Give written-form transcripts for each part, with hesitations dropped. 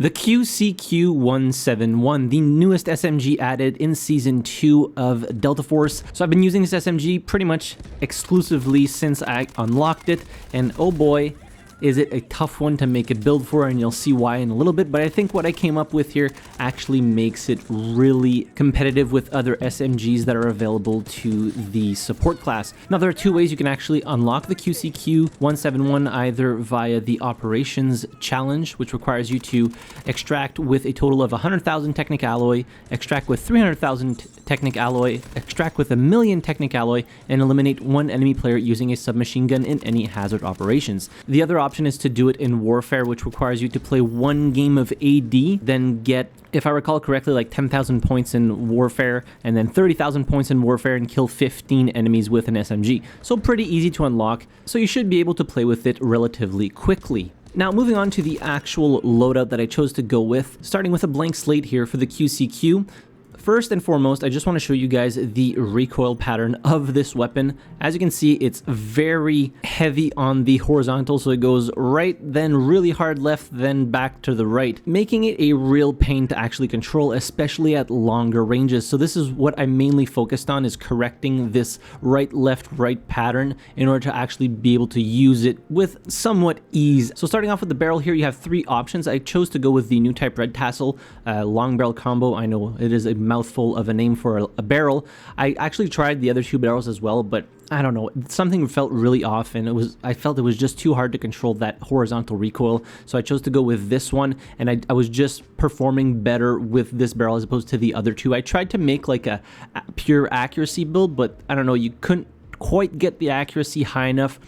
The QCQ171, the newest SMG added in Season 2 of Delta Force. So I've been using this SMG pretty much exclusively since I unlocked it, and oh boy, is it a tough one to make a build for, and you'll see why in a little bit, but I think what I came up with here actually makes it really competitive with other SMGs that are available to the support class. Now, there are two ways you can actually unlock the QCQ171, either via the Operations Challenge, which requires you to extract with a total of 100,000 Technic Alloy, extract with 300,000 Technic Alloy, extract with 1,000,000 Technic Alloy, and eliminate one enemy player using a submachine gun in any hazard operations. The other option is to do it in Warfare, which requires you to play one game of AD, then get, if I recall correctly, like 10,000 points in Warfare, and then 30,000 points in Warfare, and kill 15 enemies with an SMG. So pretty easy to unlock, so you should be able to play with it relatively quickly. Now, moving on to the actual loadout that I chose to go with, starting with a blank slate here for the QCQ. First and foremost, I just want to show you guys the recoil pattern of this weapon. As you can see, it's very heavy on the horizontal, so it goes right, then really hard left, then back to the right, making it a real pain to actually control, especially at longer ranges. So this is what I mainly focused on, is correcting this right, left, right pattern in order to actually be able to use it with somewhat ease. So starting off with the barrel here, you have three options. I chose to go with the new type red tassel long barrel combo. I know it is a mouthful of a name for a barrel. I actually tried the other two barrels as well, but I don't know, something felt really off, and I felt it was just too hard to control that horizontal recoil, so I chose to go with this one, and I was just performing better with this barrel as opposed to the other two. I tried to make like a pure accuracy build, but I don't know, you couldn't quite get the accuracy high enough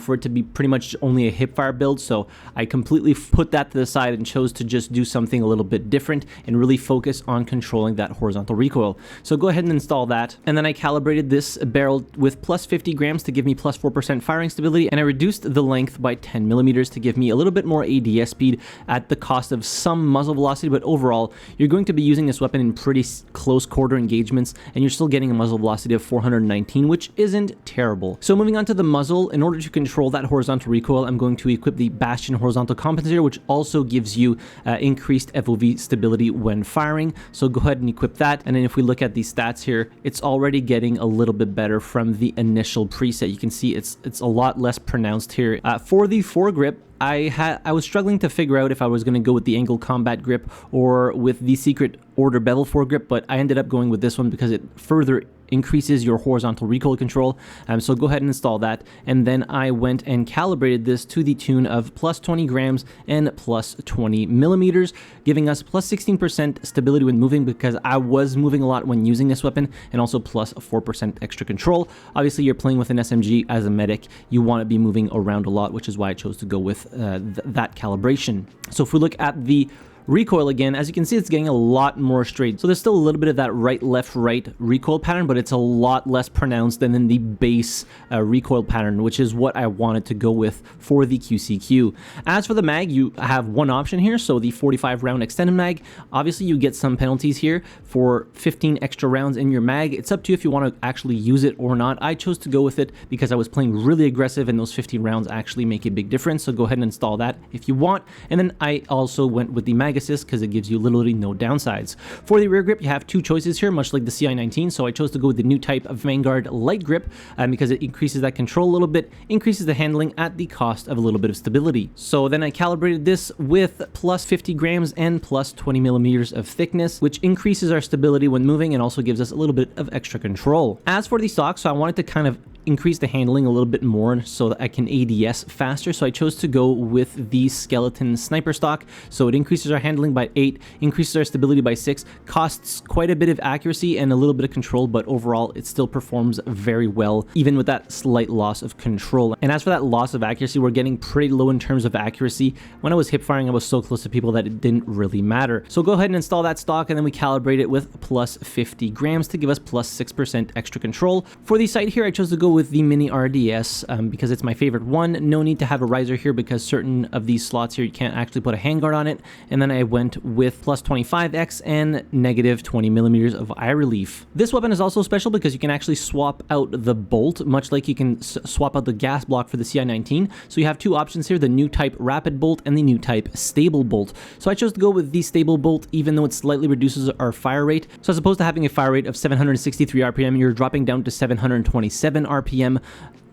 for it to be pretty much only a hipfire build, so I completely put that to the side and chose to just do something a little bit different and really focus on controlling that horizontal recoil. So go ahead and install that, and then I calibrated this barrel with plus 50 grams to give me plus 4% firing stability, and I reduced the length by 10 millimeters to give me a little bit more ADS speed at the cost of some muzzle velocity, but overall you're going to be using this weapon in pretty close quarter engagements, and you're still getting a muzzle velocity of 419, which isn't terrible. So moving on to the muzzle, in order to control that horizontal recoil, I'm going to equip the Bastion horizontal compensator, which also gives you increased FOV stability when firing. So go ahead and equip that, and then if we look at these stats here, it's already getting a little bit better from the initial preset. You can see it's a lot less pronounced here. For the foregrip, I was struggling to figure out if I was going to go with the angle combat grip or with the secret order bevel foregrip, but I ended up going with this one because it further increases your horizontal recoil control. So go ahead and install that, and then I went and calibrated this to the tune of plus 20 grams and plus 20 millimeters, giving us plus 16% stability when moving, because I was moving a lot when using this weapon, and also plus 4% extra control. Obviously, you're playing with an SMG as a medic, you want to be moving around a lot, which is why I chose to go with that calibration. So if we look at the recoil again, as you can see, it's getting a lot more straight. So there's still a little bit of that right, left, right recoil pattern, but it's a lot less pronounced than in the base recoil pattern, which is what I wanted to go with for the QCQ. As for the mag, you have one option here, so the 45 round extended mag. Obviously, you get some penalties here for 15 extra rounds in your mag. It's up to you if you want to actually use it or not. I chose to go with it because I was playing really aggressive, and those 15 rounds actually make a big difference, so go ahead and install that if you want. And then I also went with the mag assist because it gives you literally no downsides. For the rear grip, you have two choices here, much like the CI-19, so I chose to go with the new type of Vanguard light grip because it increases that control a little bit, increases the handling at the cost of a little bit of stability. So then I calibrated this with plus 50 grams and plus 20 millimeters of thickness, which increases our stability when moving and also gives us a little bit of extra control. As for the stock, so I wanted to kind of increase the handling a little bit more so that I can ADS faster, so I chose to go with the skeleton sniper stock. So it increases our handling by 8, increases our stability by 6, costs quite a bit of accuracy and a little bit of control, but overall it still performs very well even with that slight loss of control. And as for that loss of accuracy, we're getting pretty low in terms of accuracy. When I was hip firing, I was so close to people that it didn't really matter. So go ahead and install that stock, and then we calibrate it with plus 50 grams to give us plus 6% extra control. For the sight here, I chose to go with the mini RDS because it's my favorite one. No need to have a riser here because certain of these slots here you can't actually put a handguard on it. And then I went with plus 25x and negative 20 millimeters of eye relief. This weapon is also special because you can actually swap out the bolt, much like you can swap out the gas block for the CI-19. So you have two options here, the new type rapid bolt and the new type stable bolt. So I chose to go with the stable bolt even though it slightly reduces our fire rate. So as opposed to having a fire rate of 763 RPM, you're dropping down to 727 RPM.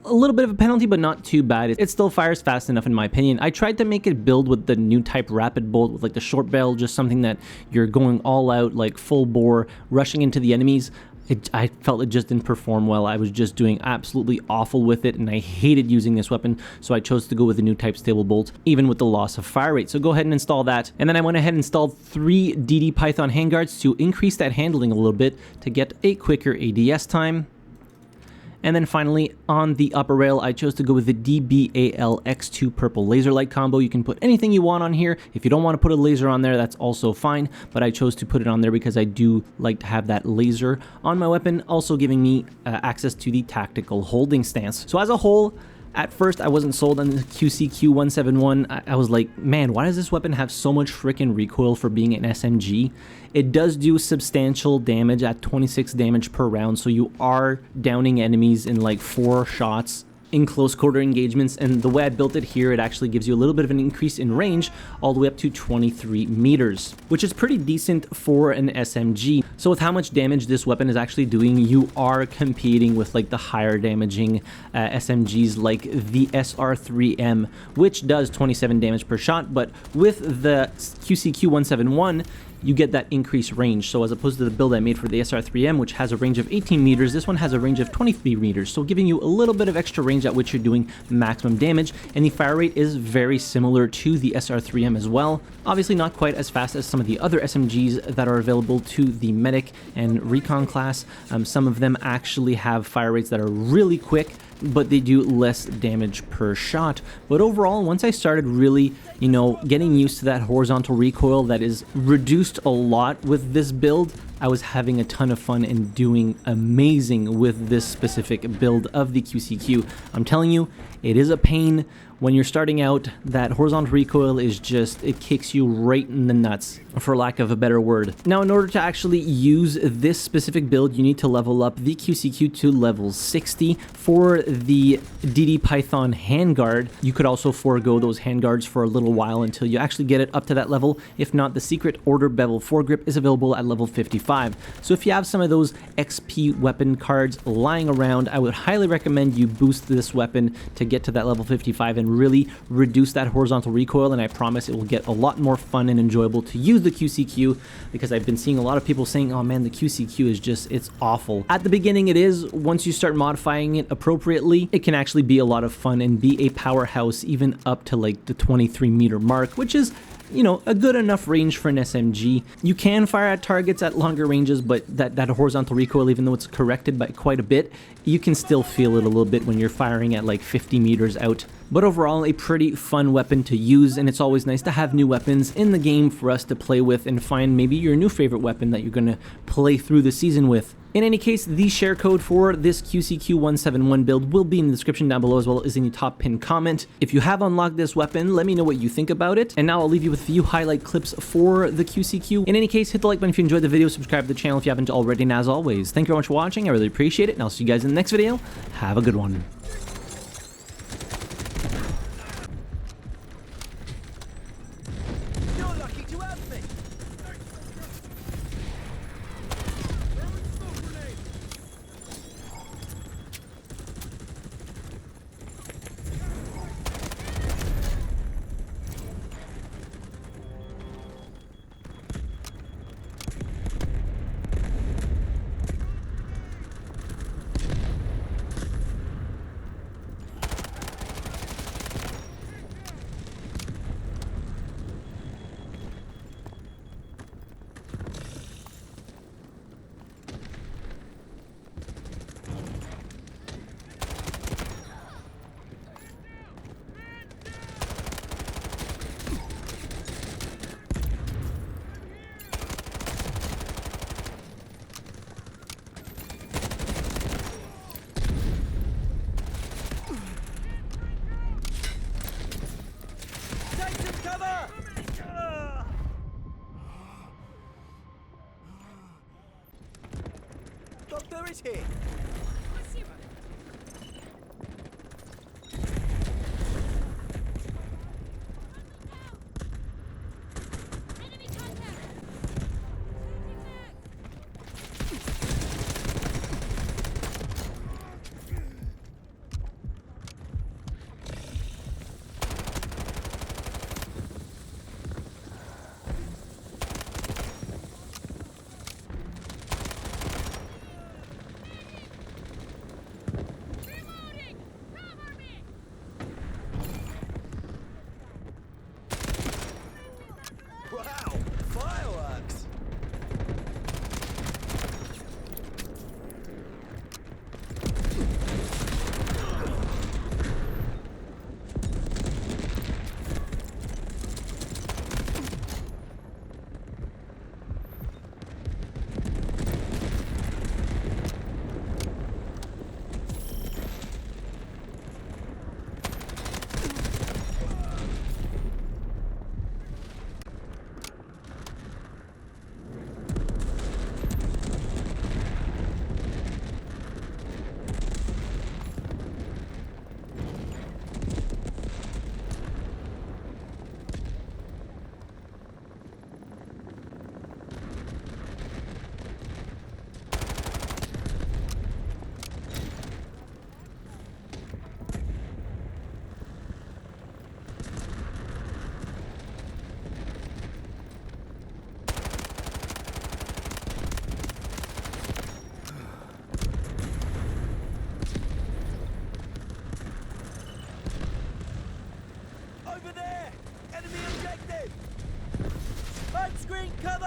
A little bit of a penalty, but not too bad. It still fires fast enough in my opinion. I tried to make it build with the new type rapid bolt with like the short barrel, just something that you're going all out, like full bore, rushing into the enemies. I felt it just didn't perform well. I was just doing absolutely awful with it, and I hated using this weapon, so I chose to go with the new type stable bolt, even with the loss of fire rate. So go ahead and install that. And then I went ahead and installed 3 DD Python handguards to increase that handling a little bit to get a quicker ADS time. And then finally, on the upper rail, I chose to go with the DBAL X2 purple laser light combo. You can put anything you want on here. If you don't want to put a laser on there, that's also fine. But I chose to put it on there because I do like to have that laser on my weapon, also giving me access to the tactical holding stance. So as a whole, at first, I wasn't sold on the QCQ171. I was like, man, why does this weapon have so much freaking recoil for being an SMG? It does do substantial damage at 26 damage per round, so you are downing enemies in like 4 shots in close quarter engagements, and the way I built it here, it actually gives you a little bit of an increase in range all the way up to 23 meters, which is pretty decent for an SMG. So with how much damage this weapon is actually doing, you are competing with like the higher damaging SMGs like the SR3M, which does 27 damage per shot, but with the QCQ171, you get that increased range. So as opposed to the build I made for the SR3M, which has a range of 18 meters, this one has a range of 23 meters, so giving you a little bit of extra range at which you're doing maximum damage, and the fire rate is very similar to the SR3M as well. Obviously not quite as fast as some of the other SMGs that are available to the medic and recon class. Some of them actually have fire rates that are really quick, but they do less damage per shot. But overall, once I started really, getting used to that horizontal recoil that is reduced a lot with this build, I was having a ton of fun and doing amazing with this specific build of the QCQ. I'm telling you, it is a pain when you're starting out. That horizontal recoil is just, it kicks you right in the nuts, for lack of a better word. Now, in order to actually use this specific build, you need to level up the QCQ to level 60. For the DD Python handguard, you could also forego those handguards for a little while until you actually get it up to that level. If not, the secret order bevel foregrip is available at level 55. So if you have some of those XP weapon cards lying around, I would highly recommend you boost this weapon to get to that level 55 and really reduce that horizontal recoil, and I promise it will get a lot more fun and enjoyable to use the QCQ, because I've been seeing a lot of people saying, oh man, the QCQ is just, it's awful. At the beginning it is. Once you start modifying it appropriately, it can actually be a lot of fun and be a powerhouse even up to like the 23 meter mark, which is a good enough range for an SMG. You can fire at targets at longer ranges, but that horizontal recoil, even though it's corrected by quite a bit, you can still feel it a little bit when you're firing at like 50 meters out. But overall, a pretty fun weapon to use, and it's always nice to have new weapons in the game for us to play with and find maybe your new favorite weapon that you're going to play through the season with. In any case, the share code for this QCQ171 build will be in the description down below, as well as in the top pinned comment. If you have unlocked this weapon, let me know what you think about it. And now I'll leave you with a few highlight clips for the QCQ. In any case, hit the like button if you enjoyed the video, subscribe to the channel if you haven't already, and as always, thank you very much for watching. I really appreciate it, and I'll see you guys in the next video. Have a good one. There is here. Wow, fireworks! Over there! Enemy objective! On screen cover!